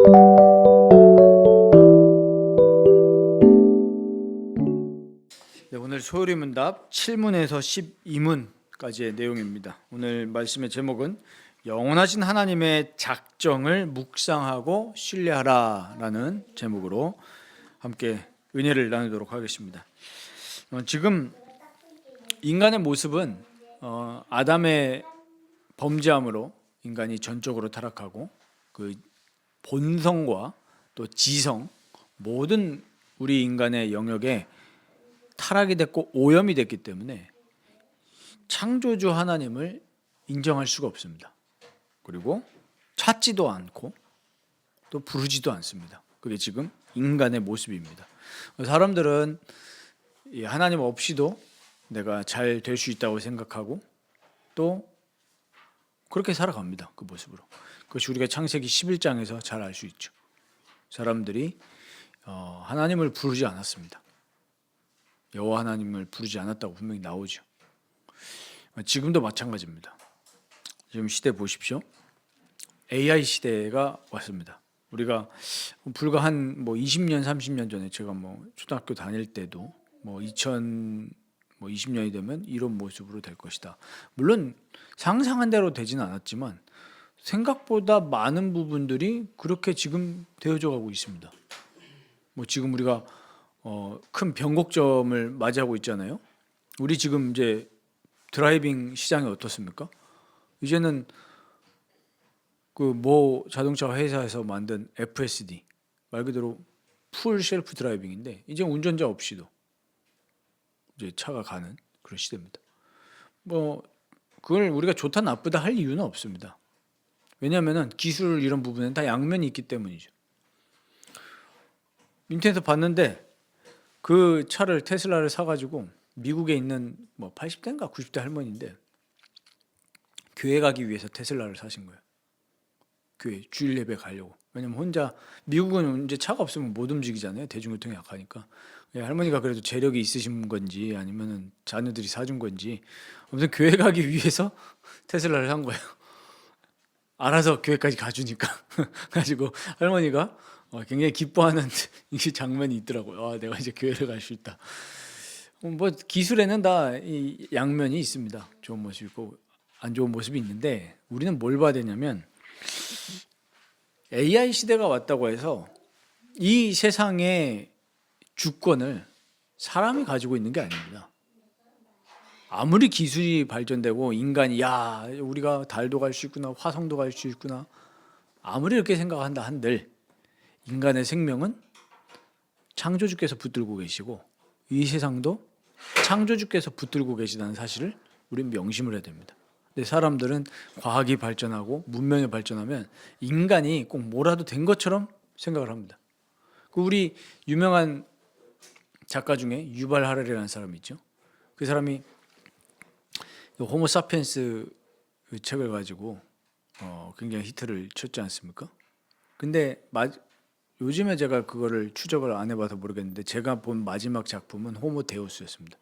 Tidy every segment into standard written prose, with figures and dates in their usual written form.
네, 오늘 소요리 문답 7문에서 12문까지의 내용입니다. 오늘 말씀의 제목은 영원하신 하나님의 작정을 묵상하고 신뢰하라라는 제목으로 함께 은혜를 나누도록 하겠습니다. 지금 인간의 모습은 아담의 범죄함으로 인간이 전적으로 타락하고 그 본성과 또 지성 모든 우리 인간의 영역에 타락이 됐고 오염이 됐기 때문에 창조주 하나님을 인정할 수가 없습니다. 그리고 찾지도 않고 또 부르지도 않습니다. 그게 지금 인간의 모습입니다. 사람들은 하나님 없이도 내가 잘 될 수 있다고 생각하고 또 그렇게 살아갑니다. 그 모습으로. 그것이 우리가 창세기 11장에서 잘 알 수 있죠. 사람들이 하나님을 부르지 않았습니다. 여호와 하나님을 부르지 않았다고 분명히 나오죠. 지금도 마찬가지입니다. 지금 시대 보십시오. AI 시대가 왔습니다. 우리가 불과 한 20년, 30년 전에 제가 초등학교 다닐 때도 2020년이 되면 이런 모습으로 될 것이다. 물론 상상한 대로 되지는 않았지만 생각보다 많은 부분들이 그렇게 지금 되어져 가고 있습니다. 지금 우리가 큰 변곡점을 맞이하고 있잖아요. 우리 지금 이제 드라이빙 시장이 어떻습니까? 이제는 그 자동차 회사에서 만든 FSD 말 그대로 풀 셀프 드라이빙인데 이제 운전자 없이도 이제 차가 가는 그런 시대입니다. 그걸 우리가 좋다 나쁘다 할 이유는 없습니다. 왜냐하면은 기술 이런 부분은 다 양면이 있기 때문이죠. 인터넷에서 봤는데 그 차를 테슬라를 사가지고 미국에 있는 80대인가 90대 할머니인데 교회 가기 위해서 테슬라를 사신 거예요. 교회 주일 예배 가려고. 왜냐면 혼자 미국은 이제 차가 없으면 못 움직이잖아요. 대중교통이 약하니까. 할머니가 그래도 재력이 있으신 건지 아니면은 자녀들이 사준 건지 아무튼 교회 가기 위해서 테슬라를 산 거예요. 알아서 교회까지 가주니까. 가지고 할머니가 굉장히 기뻐하는 이 장면이 있더라고요. 내가 이제 교회를 갈 수 있다. 기술에는 다 이 양면이 있습니다. 좋은 모습이 있고 안 좋은 모습이 있는데 우리는 뭘 봐야 되냐면 AI 시대가 왔다고 해서 이 세상의 주권을 사람이 가지고 있는 게 아닙니다. 아무리 기술이 발전되고 인간이 우리가 달도 갈 수 있구나 화성도 갈 수 있구나 아무리 이렇게 생각한다 한들 인간의 생명은 창조주께서 붙들고 계시고 이 세상도 창조주께서 붙들고 계시다는 사실을 우리는 명심을 해야 됩니다. 근데 사람들은 과학이 발전하고 문명이 발전하면 인간이 꼭 뭐라도 된 것처럼 생각을 합니다. 우리 유명한 작가 중에 유발 하라리라는 사람이 있죠. 그 사람이 호모사피엔스 그 책을 가지고 굉장히 히트를 쳤지 않습니까? 근데 요즘에 제가 그거를 추적을 안 해봐서 모르겠는데 제가 본 마지막 작품은 호모데우스였습니다.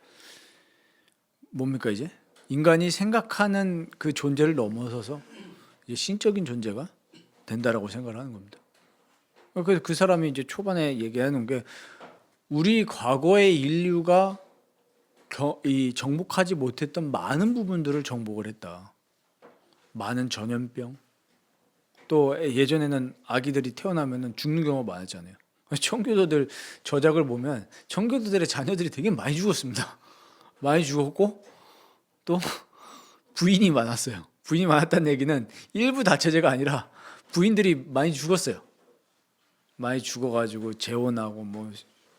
뭡니까 이제? 인간이 생각하는 그 존재를 넘어서서 이제 신적인 존재가 된다라고 생각을 하는 겁니다. 그래서 그 사람이 이제 초반에 얘기하는 게 우리 과거의 인류가 정복하지 못했던 많은 부분들을 정복을 했다. 많은 전염병, 또 예전에는 아기들이 태어나면 죽는 경우가 많았잖아요. 청교도들 저작을 보면 청교도들의 자녀들이 되게 많이 죽었습니다. 많이 죽었고 또 부인이 많았어요. 부인이 많았다는 얘기는 일부 다처제가 아니라 부인들이 많이 죽었어요. 많이 죽어가지고 재혼하고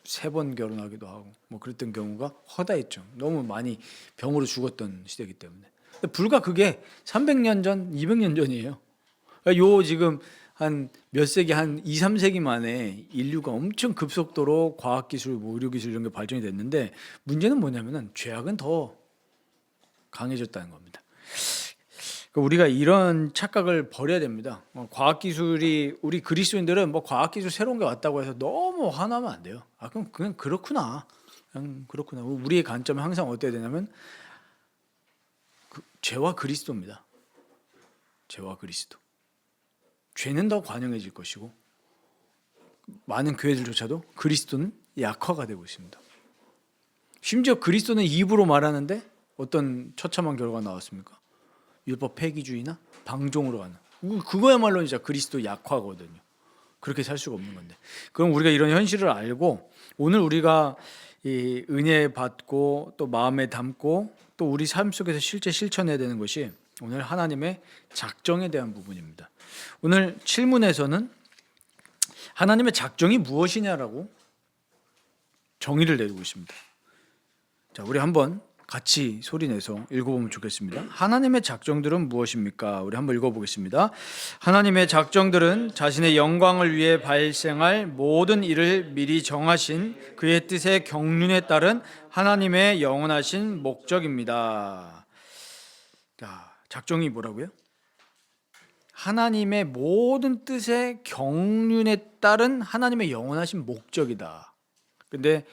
3번 결혼하기도 하고 그랬던 경우가 허다했죠. 너무 많이 병으로 죽었던 시대이기 때문에. 불과 그게 300년 전, 200년 전이에요. 요 지금 한 몇 세기, 한 2, 3세기 만에 인류가 엄청 급속도로 과학기술, 의료기술 이런 게 발전이 됐는데 문제는 뭐냐면은 죄악은 더 강해졌다는 겁니다. 우리가 이런 착각을 버려야 됩니다. 과학기술이 우리 그리스도인들은 과학기술 새로운 게 왔다고 해서 너무 화나면 안 돼요. 그럼 그냥 그렇구나. 그냥 그렇구나. 우리의 관점은 항상 어때야 되냐면 죄와 그리스도입니다. 죄와 그리스도. 죄는 더 관영해질 것이고 많은 교회들조차도 그리스도는 약화가 되고 있습니다. 심지어 그리스도는 입으로 말하는데 어떤 처참한 결과가 나왔습니까? 율법 폐기주의나 방종으로 가는. 그거야말로 진짜 그리스도 약화거든요. 그렇게 살 수가 없는 건데. 그럼 우리가 이런 현실을 알고 오늘 우리가 이 은혜 받고 또 마음에 담고 또 우리 삶 속에서 실제 실천해야 되는 것이 오늘 하나님의 작정에 대한 부분입니다. 오늘 7문에서는 하나님의 작정이 무엇이냐라고 정의를 내리고 있습니다. 자, 우리 한번 같이 소리내서 읽어보면 좋겠습니다. 하나님의 작정들은 무엇입니까? 우리 한번 읽어보겠습니다. 하나님의 작정들은 자신의 영광을 위해 발생할 모든 일을 미리 정하신 그의 뜻의 경륜에 따른 하나님의 영원하신 목적입니다. 자, 작정이 뭐라고요? 하나님의 모든 뜻의 경륜에 따른 하나님의 영원하신 목적이다. 근데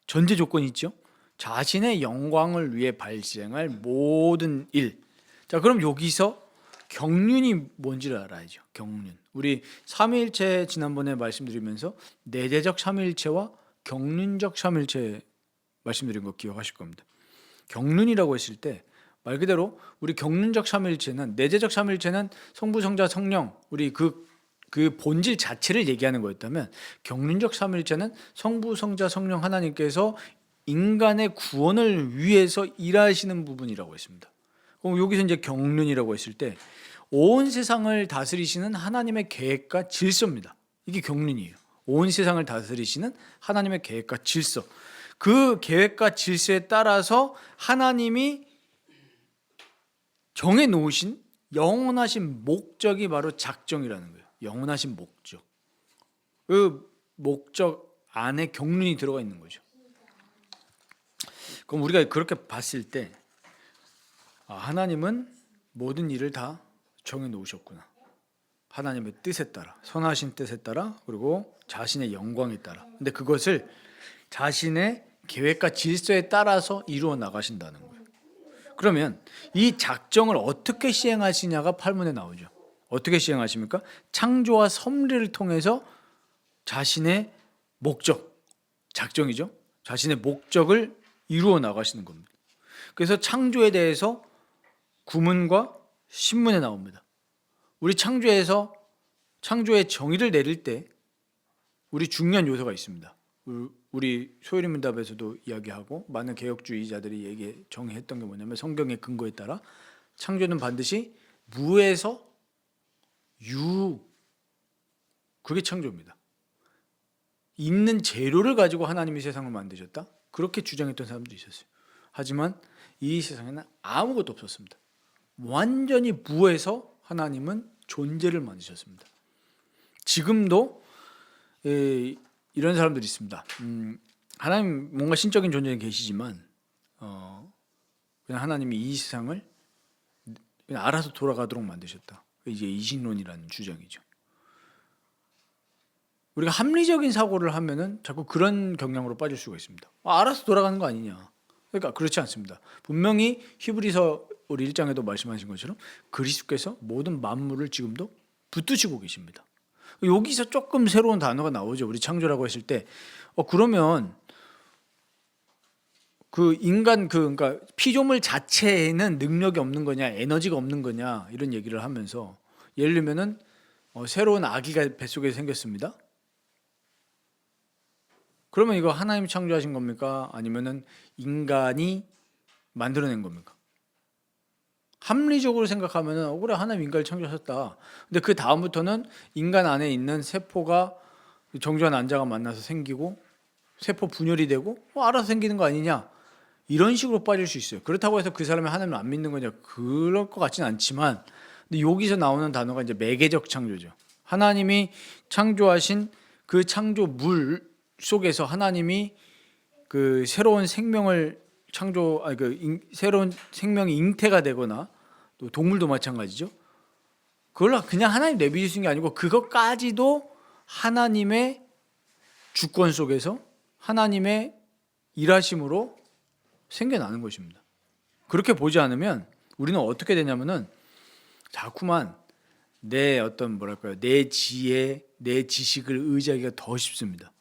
전제 조건이 있죠. 자신의 영광을 위해 발생할 모든 일. 자, 그럼 여기서 경륜이 뭔지를 알아야죠. 경륜. 우리 삼위일체 지난번에 말씀드리면서 내재적 삼위일체와 경륜적 삼위일체 말씀드린 거 기억하실 겁니다. 경륜이라고 했을 때 말 그대로 우리 경륜적 삼위일체는 내재적 삼위일체는 성부, 성자, 성령 우리 그 본질 자체를 얘기하는 거였다면 경륜적 삼위일체는 성부, 성자, 성령 하나님께서 인간의 구원을 위해서 일하시는 부분이라고 했습니다. 그럼 여기서 이제 경륜이라고 했을 때 온 세상을 다스리시는 하나님의 계획과 질서입니다. 이게 경륜이에요. 온 세상을 다스리시는 하나님의 계획과 질서. 그 계획과 질서에 따라서 하나님이 정해 놓으신 영원하신 목적이 바로 작정이라는 거예요. 영원하신 목적. 그 목적 안에 경륜이 들어가 있는 거죠. 그럼 우리가 그렇게 봤을 때 하나님은 모든 일을 다 정해 놓으셨구나. 하나님의 뜻에 따라, 선하신 뜻에 따라, 그리고 자신의 영광에 따라. 근데 그것을 자신의 계획과 질서에 따라서 이루어 나가신다는 거예요. 그러면 이 작정을 어떻게 시행하시냐가 8문에 나오죠. 어떻게 시행하십니까? 창조와 섭리를 통해서 자신의 목적, 작정이죠. 자신의 목적을 이루어 나가시는 겁니다. 그래서 창조에 대해서 구문과 신문에 나옵니다. 우리 창조에서 창조의 정의를 내릴 때 우리 중요한 요소가 있습니다. 우리 소요리문답에서도 이야기하고 많은 개혁주의자들이 정의했던 게 뭐냐면 성경의 근거에 따라 창조는 반드시 무에서 유, 그게 창조입니다. 있는 재료를 가지고 하나님이 세상을 만드셨다? 그렇게 주장했던 사람도 있었어요. 하지만 이 세상에는 아무것도 없었습니다. 완전히 무에서 하나님은 존재를 만드셨습니다. 지금도 이런 사람들이 있습니다. 하나님 뭔가 신적인 존재는 계시지만 그냥 하나님이 이 세상을 그냥 알아서 돌아가도록 만드셨다. 이제 이신론이라는 주장이죠. 우리가 합리적인 사고를 하면은 자꾸 그런 경향으로 빠질 수가 있습니다. 알아서 돌아가는 거 아니냐. 그러니까 그렇지 않습니다. 분명히 히브리서 우리 1장에도 말씀하신 것처럼 그리스도께서 모든 만물을 지금도 붙드시고 계십니다. 여기서 조금 새로운 단어가 나오죠. 우리 창조라고 했을 때 그러면 그 인간 그러니까 피조물 자체에는 능력이 없는 거냐, 에너지가 없는 거냐 이런 얘기를 하면서 예를 들면은 새로운 아기가 뱃속에 생겼습니다. 그러면 이거 하나님이 창조하신 겁니까? 아니면은 인간이 만들어낸 겁니까? 합리적으로 생각하면은 그래 하나님 인간을 창조하셨다. 근데 그 다음부터는 인간 안에 있는 세포가 정주한 안자가 만나서 생기고 세포 분열이 되고 알아서 생기는 거 아니냐? 이런 식으로 빠질 수 있어요. 그렇다고 해서 그 사람이 하나님을 안 믿는 거냐? 그럴 것 같지는 않지만 근데 여기서 나오는 단어가 이제 매개적 창조죠. 하나님이 창조하신 그 창조물 속에서 하나님이 그 새로운 생명을 새로운 생명이 잉태가 되거나 또 동물도 마찬가지죠. 그걸 그냥 하나님 내비두신 게 아니고 그것까지도 하나님의 주권 속에서 하나님의 일하심으로 생겨나는 것입니다. 그렇게 보지 않으면 우리는 어떻게 되냐면은 자꾸만 내 어떤 뭐랄까요, 내 지혜, 내 지식을 의지하기가 더 쉽습니다.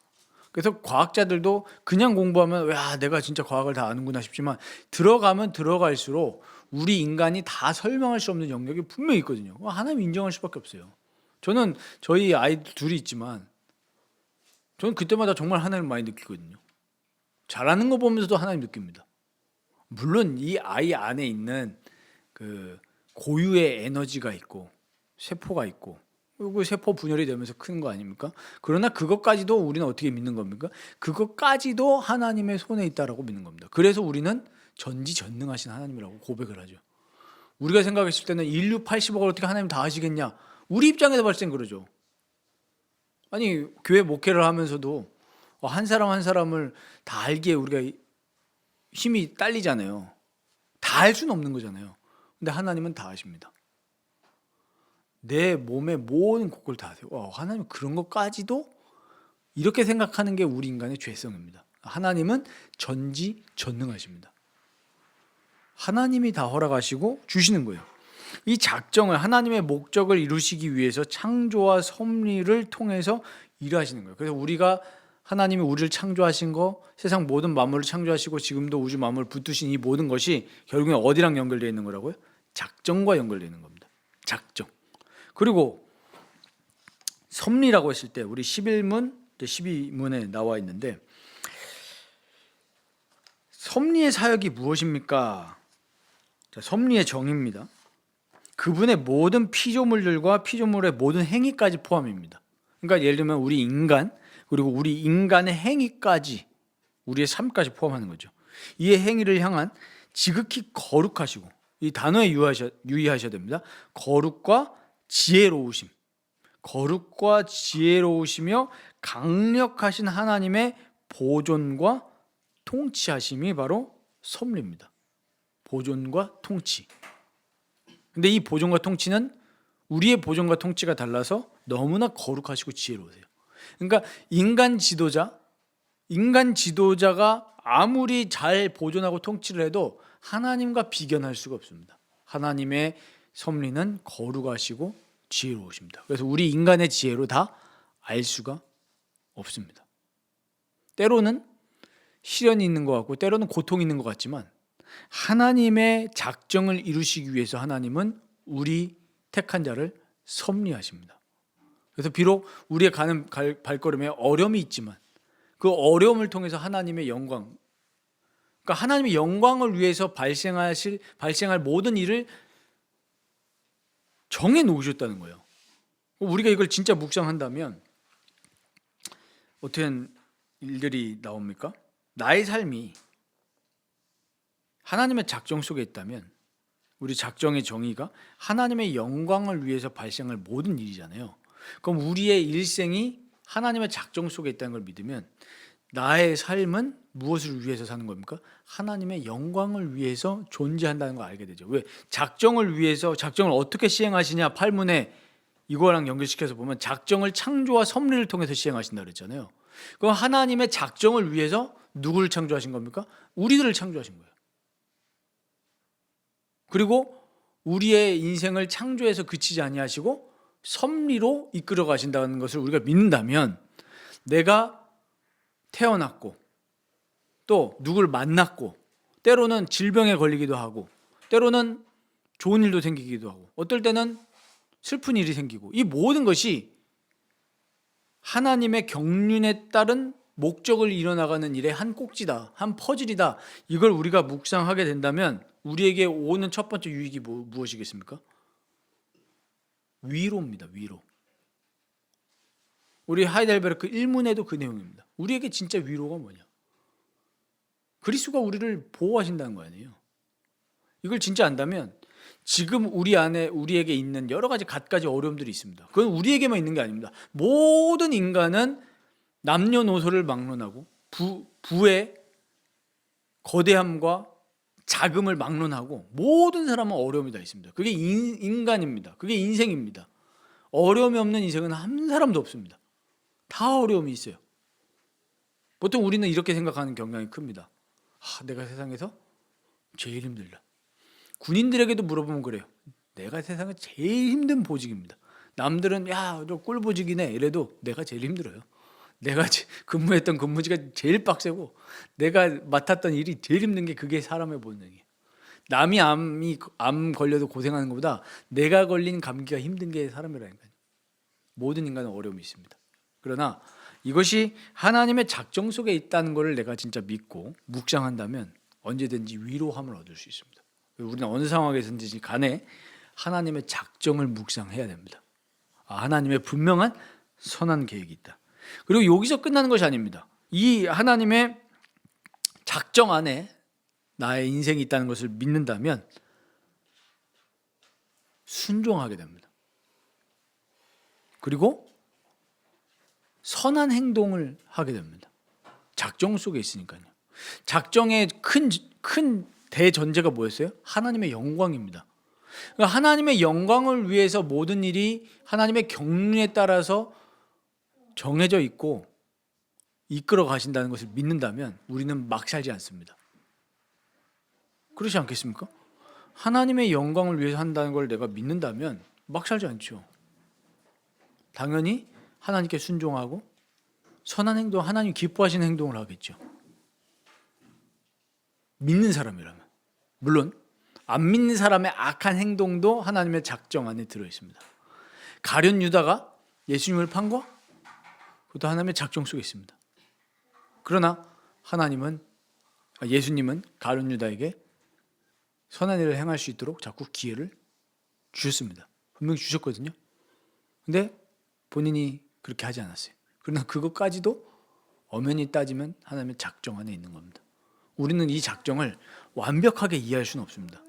그래서 과학자들도 그냥 공부하면 야 내가 진짜 과학을 다 아는구나 싶지만 들어가면 들어갈수록 우리 인간이 다 설명할 수 없는 영역이 분명히 있거든요. 하나님 인정할 수밖에 없어요. 저는 저희 아이들 둘이 있지만 저는 그때마다 정말 하나님 많이 느끼거든요. 잘하는 거 보면서도 하나님 느낍니다. 물론 이 아이 안에 있는 그 고유의 에너지가 있고 세포가 있고 그 세포 분열이 되면서 큰 거 아닙니까? 그러나 그것까지도 우리는 어떻게 믿는 겁니까? 그것까지도 하나님의 손에 있다라고 믿는 겁니다. 그래서 우리는 전지전능하신 하나님이라고 고백을 하죠. 우리가 생각했을 때는 인류 80억을 어떻게 하나님 다 아시겠냐? 우리 입장에서 봤을 땐 그러죠. 아니 교회 목회를 하면서도 한 사람 한 사람을 다 알기에 우리가 힘이 딸리잖아요. 다 알 수는 없는 거잖아요. 근데 하나님은 다 아십니다. 내 몸의 모든 곳을 다 아세요. 하나님 그런 것까지도 이렇게 생각하는 게 우리 인간의 죄성입니다. 하나님은 전지전능하십니다. 하나님이 다 허락하시고 주시는 거예요. 이 작정을 하나님의 목적을 이루시기 위해서 창조와 섭리를 통해서 일하시는 거예요. 그래서 우리가 하나님이 우리를 창조하신 거, 세상 모든 만물을 창조하시고 지금도 우주 만물을 붙드신 이 모든 것이 결국엔 어디랑 연결되어 있는 거라고요? 작정과 연결되어 있는 겁니다. 작정. 그리고 섭리라고 했을 때 우리 11문, 12문에 나와 있는데 섭리의 사역이 무엇입니까? 자, 섭리의 정의입니다. 그분의 모든 피조물들과 피조물의 모든 행위까지 포함입니다. 그러니까 예를 들면 우리 인간 그리고 우리 인간의 행위까지 우리의 삶까지 포함하는 거죠. 이의 행위를 향한 지극히 거룩하시고 이 단어에 유의하셔야 됩니다. 거룩과 지혜로우심, 거룩과 지혜로우시며 강력하신 하나님의 보존과 통치하심이 바로 섭리입니다. 보존과 통치. 근데 이 보존과 통치는 우리의 보존과 통치가 달라서 너무나 거룩하시고 지혜로우세요. 그러니까 인간 지도자가 아무리 잘 보존하고 통치를 해도 하나님과 비견할 수가 없습니다. 하나님의 섭리는 거룩하시고 지혜로우십니다. 그래서 우리 인간의 지혜로 다 알 수가 없습니다. 때로는 시련이 있는 것 같고 때로는 고통이 있는 것 같지만 하나님의 작정을 이루시기 위해서 하나님은 우리 택한 자를 섭리하십니다. 그래서 비록 우리의 가는 발걸음에 어려움이 있지만 그 어려움을 통해서 하나님의 영광, 그러니까 하나님의 영광을 위해서 발생할 모든 일을 정해 놓으셨다는 거예요. 우리가 이걸 진짜 묵상한다면 어떤 일들이 나옵니까? 나의 삶이 하나님의 작정 속에 있다면 우리 작정의 정의가 하나님의 영광을 위해서 발생할 모든 일이잖아요. 그럼 우리의 일생이 하나님의 작정 속에 있다는 걸 믿으면 나의 삶은 무엇을 위해서 사는 겁니까? 하나님의 영광을 위해서 존재한다는 걸 알게 되죠. 왜? 작정을 위해서 작정을 어떻게 시행하시냐 8문에 이거랑 연결시켜서 보면 작정을 창조와 섭리를 통해서 시행하신다 그랬잖아요. 그럼 하나님의 작정을 위해서 누구를 창조하신 겁니까? 우리들을 창조하신 거예요. 그리고 우리의 인생을 창조해서 그치지 아니하시고 섭리로 이끌어 가신다는 것을 우리가 믿는다면 내가 태어났고 또 누굴 만났고 때로는 질병에 걸리기도 하고 때로는 좋은 일도 생기기도 하고 어떨 때는 슬픈 일이 생기고 이 모든 것이 하나님의 경륜에 따른 목적을 이뤄나가는 일의 한 꼭지다, 한 퍼즐이다. 이걸 우리가 묵상하게 된다면 우리에게 오는 첫 번째 유익이 무엇이겠습니까? 위로입니다. 위로. 우리 하이델베르크 1문에도 그 내용입니다. 우리에게 진짜 위로가 뭐냐? 그리스도가 우리를 보호하신다는 거 아니에요. 이걸 진짜 안다면 지금 우리 안에 우리에게 있는 여러 가지 갖가지 어려움들이 있습니다. 그건 우리에게만 있는 게 아닙니다. 모든 인간은 남녀노소를 막론하고 부의 거대함과 자금을 막론하고 모든 사람은 어려움이 다 있습니다. 그게 인간입니다. 그게 인생입니다. 어려움이 없는 인생은 한 사람도 없습니다. 다 어려움이 있어요. 보통 우리는 이렇게 생각하는 경향이 큽니다. 내가 세상에서 제일 힘들다. 군인들에게도 물어보면 그래요. 내가 세상에 제일 힘든 보직입니다. 남들은 야, 저 꿀보직이네 이래도 내가 제일 힘들어요. 내가 근무했던 근무지가 제일 빡세고 내가 맡았던 일이 제일 힘든 게 그게 사람의 본능이에요. 남이 암 걸려도 고생하는 것보다 내가 걸린 감기가 힘든 게 사람이라니까요. 모든 인간은 어려움이 있습니다. 그러나 이것이 하나님의 작정 속에 있다는 것을 내가 진짜 믿고 묵상한다면 언제든지 위로함을 얻을 수 있습니다. 우리는 어느 상황에서든지 간에 하나님의 작정을 묵상해야 됩니다. 하나님의 분명한 선한 계획이 있다. 그리고 여기서 끝나는 것이 아닙니다. 이 하나님의 작정 안에 나의 인생이 있다는 것을 믿는다면 순종하게 됩니다. 그리고 선한 행동을 하게 됩니다. 작정 속에 있으니까요. 작정의 큰 대전제가 뭐였어요? 하나님의 영광입니다. 그러니까 하나님의 영광을 위해서 모든 일이 하나님의 경륜에 따라서 정해져 있고 이끌어 가신다는 것을 믿는다면 우리는 막 살지 않습니다. 그렇지 않겠습니까? 하나님의 영광을 위해서 한다는 걸 내가 믿는다면 막 살지 않죠. 당연히 하나님께 순종하고 선한 행동, 하나님 기뻐하시는 행동을 하겠죠. 믿는 사람이라면. 물론 안 믿는 사람의 악한 행동도 하나님의 작정 안에 들어있습니다. 가룟 유다가 예수님을 판 거? 그것도 하나님의 작정 속에 있습니다. 그러나 예수님은 가룟 유다에게 선한 일을 행할 수 있도록 자꾸 기회를 주셨습니다. 분명히 주셨거든요. 근데 본인이 그렇게 하지 않았어요. 그러나 그것까지도 엄연히 따지면 하나님의 작정 안에 있는 겁니다. 우리는 이 작정을 완벽하게 이해할 수는 없습니다.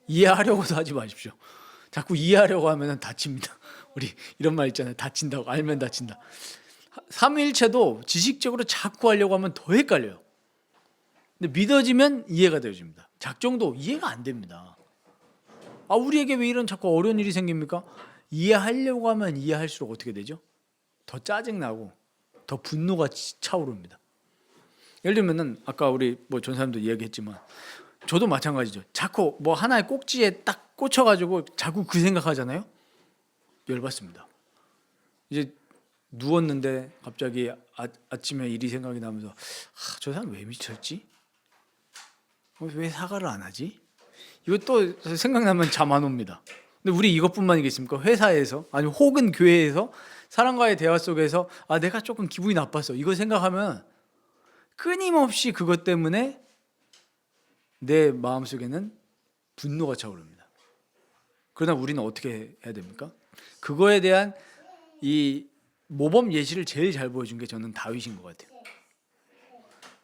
이해하려고도 하지 마십시오. 자꾸 이해하려고 하면 다칩니다. 우리 이런 말 있잖아요. 다친다고. 알면 다친다. 삼위일체도 지식적으로 자꾸 하려고 하면 더 헷갈려요. 근데 믿어지면 이해가 되어집니다. 작정도 이해가 안 됩니다. 우리에게 왜 이런 자꾸 어려운 일이 생깁니까? 이해하려고 하면 이해할수록 어떻게 되죠? 더 짜증나고 더 분노가 차오릅니다. 예를 들면은 아까 우리 전사님도 이야기했지만 저도 마찬가지죠. 자꾸 하나의 꼭지에 딱 꽂혀가지고 자꾸 그 생각하잖아요. 열받습니다. 이제 누웠는데 갑자기 아침에 일이 생각이 나면서 저 사람 왜 미쳤지? 왜 사과를 안 하지? 이거 또 생각나면 잠 안 옵니다. 근데 우리 이것뿐만이겠습니까? 회사에서 아니 혹은 교회에서 사람과의 대화 속에서 내가 조금 기분이 나빴어. 이거 생각하면 끊임없이 그것 때문에 내 마음속에는 분노가 차오릅니다. 그러나 우리는 어떻게 해야 됩니까? 그거에 대한 이 모범 예시를 제일 잘 보여준 게 저는 다윗인 것 같아요.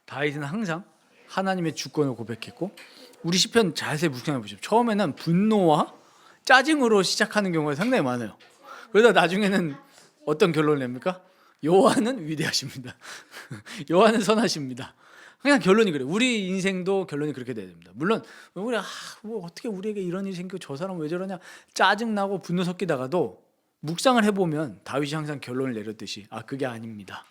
다윗은 항상 하나님의 주권을 고백했고 우리 시편 자세히 묵상해 보십시오. 처음에는 분노와 짜증으로 시작하는 경우가 상당히 많아요. 그러다 나중에는 어떤 결론을 냅니까? 여호와는 위대하십니다. 여호와는 선하십니다. 그냥 결론이 그래요. 우리 인생도 결론이 그렇게 돼야 됩니다. 물론 우리 어떻게 우리에게 이런 일이 생기고 저 사람 왜 저러냐 짜증나고 분노 섞이다가도 묵상을 해보면 다윗이 항상 결론을 내렸듯이 그게 아닙니다.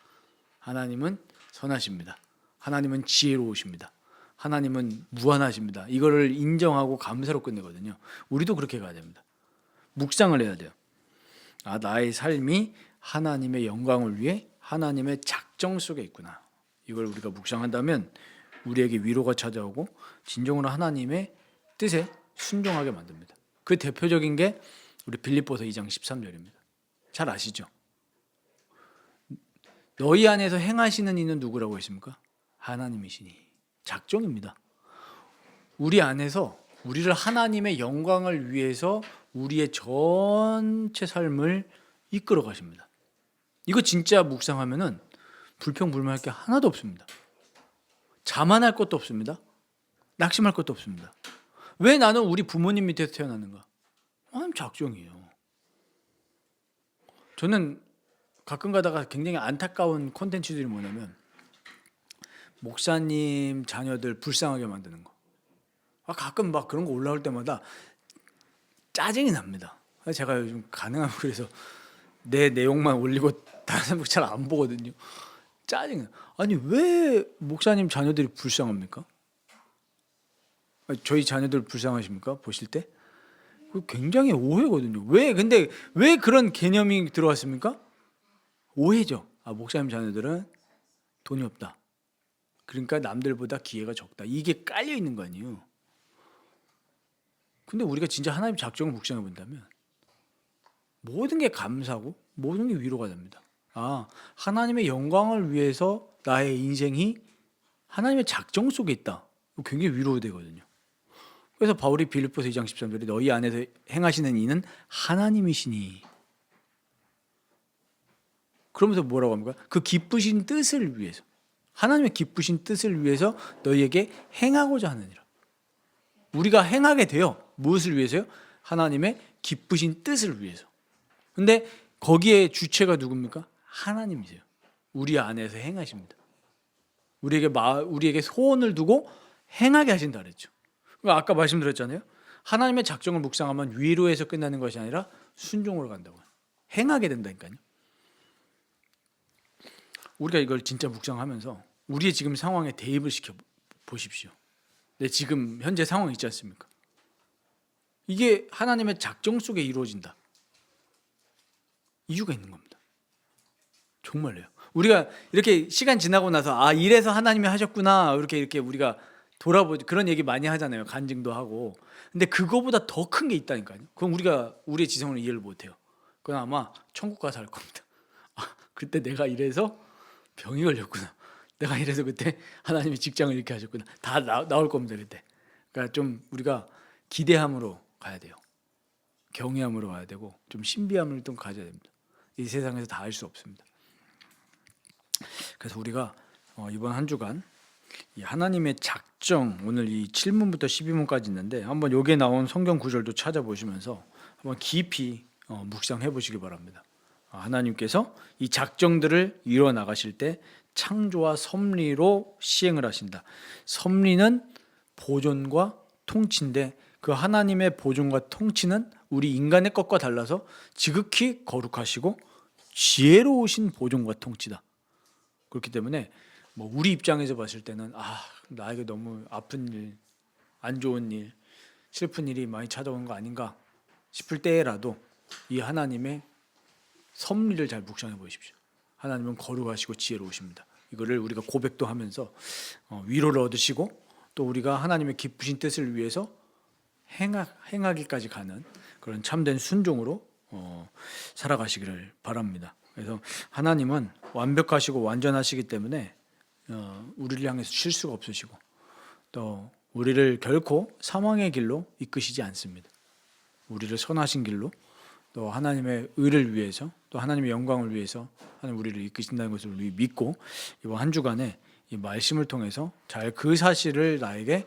하나님은 선하십니다. 하나님은 지혜로우십니다. 하나님은 무한하십니다. 이거를 인정하고 감사로 끝내거든요. 우리도 그렇게 가야 됩니다. 묵상을 해야 돼요. 나의 삶이 하나님의 영광을 위해 하나님의 작정 속에 있구나. 이걸 우리가 묵상한다면 우리에게 위로가 찾아오고 진정으로 하나님의 뜻에 순종하게 만듭니다. 그 대표적인 게 우리 빌립보서 2장 13절입니다. 잘 아시죠? 너희 안에서 행하시는 이는 누구라고 했습니까? 하나님이시니. 작정입니다. 우리 안에서 우리를 하나님의 영광을 위해서 우리의 전체 삶을 이끌어 가십니다. 이거 진짜 묵상하면은 불평불만할 게 하나도 없습니다. 자만할 것도 없습니다. 낙심할 것도 없습니다. 왜 나는 우리 부모님 밑에서 태어났는가? 하나님 작정이에요. 저는 가끔 가다가 굉장히 안타까운 콘텐츠들이 뭐냐면 목사님 자녀들 불쌍하게 만드는 거. 가끔 막 그런 거 올라올 때마다 짜증이 납니다. 제가 요즘 가능하면 그래서 내 내용만 올리고 다른 사람 잘 안 보거든요. 짜증나. 아니 왜 목사님 자녀들이 불쌍합니까? 저희 자녀들 불쌍하십니까? 보실 때? 굉장히 오해거든요. 근데 왜 그런 개념이 들어왔습니까? 오해죠. 목사님 자녀들은 돈이 없다. 그러니까 남들보다 기회가 적다. 이게 깔려 있는 거 아니에요. 근데 우리가 진짜 하나님 작정을 묵상해 본다면 모든 게 감사고 모든 게 위로가 됩니다. 하나님의 영광을 위해서 나의 인생이 하나님의 작정 속에 있다. 굉장히 위로되거든요. 그래서 바울이 빌립보서 2장 13절에 너희 안에서 행하시는 이는 하나님이시니. 그러면서 뭐라고 합니까? 그 기쁘신 뜻을 위해서, 하나님의 기쁘신 뜻을 위해서 너희에게 행하고자 하느니라. 우리가 행하게 돼요. 무엇을 위해서요? 하나님의 기쁘신 뜻을 위해서. 근데 거기에 주체가 누굽니까? 하나님이세요. 우리 안에서 행하십니다. 우리에게 소원을 두고 행하게 하신다 그랬죠. 아까 말씀드렸잖아요. 하나님의 작정을 묵상하면 위로에서 끝나는 것이 아니라 순종으로 간다고. 행하게 된다니까요. 우리가 이걸 진짜 묵상하면서 우리의 지금 상황에 대입을 시켜 보십시오. 내 지금 현재 상황이 있지 않습니까? 이게 하나님의 작정 속에 이루어진다. 이유가 있는 겁니다. 정말로요. 우리가 이렇게 시간 지나고 나서 이래서 하나님이 하셨구나 이렇게 우리가 돌아보지, 그런 얘기 많이 하잖아요. 간증도 하고. 근데 그거보다 더 큰 게 있다니까요. 그럼 우리가 우리의 지성으로 이해를 못해요. 그건 아마 천국 가서 할 겁니다. 그때 내가 이래서 병이 걸렸구나. 내가 이래서 그때 하나님이 직장을 이렇게 하셨구나. 다 나올 겁니다. 그때. 그러니까 좀 우리가 기대함으로 가야 돼요. 경외함으로 가야 되고 좀 신비함을 좀 가져야 됩니다. 이 세상에서 다 알 수 없습니다. 그래서 우리가 이번 한 주간 이 하나님의 작정, 오늘 이 7문부터 12문까지 있는데 한번 여기에 나온 성경 구절도 찾아보시면서 한번 깊이 묵상해 보시기 바랍니다. 하나님께서 이 작정들을 이루어 나가실 때 창조와 섭리로 시행을 하신다. 섭리는 보존과 통치인데 그 하나님의 보존과 통치는 우리 인간의 것과 달라서 지극히 거룩하시고 지혜로우신 보존과 통치다. 그렇기 때문에 우리 입장에서 봤을 때는 나에게 너무 아픈 일, 안 좋은 일, 슬픈 일이 많이 찾아오는 거 아닌가 싶을 때라도 이 하나님의 섭리를 잘 묵상해 보십시오. 하나님은 거룩하시고 지혜로우십니다. 이거를 우리가 고백도 하면서 위로를 얻으시고 또 우리가 하나님의 기쁘신 뜻을 위해서 행하기까지 가는 그런 참된 순종으로 살아가시기를 바랍니다. 그래서 하나님은 완벽하시고 완전하시기 때문에 우리를 향해서 실수가 없으시고 또 우리를 결코 사망의 길로 이끄시지 않습니다. 우리를 선하신 길로 또 하나님의 의를 위해서 또 하나님의 영광을 위해서 하나님 우리를 이끄신다는 것을 우리 믿고 이번 한 주간에 이 말씀을 통해서 잘 그 사실을 나에게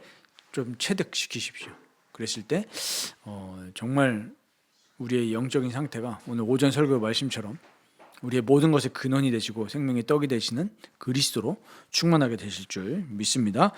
좀 체득시키십시오. 그랬을 때 정말 우리의 영적인 상태가 오늘 오전 설교 말씀처럼 우리의 모든 것의 근원이 되시고 생명의 떡이 되시는 그리스도로 충만하게 되실 줄 믿습니다.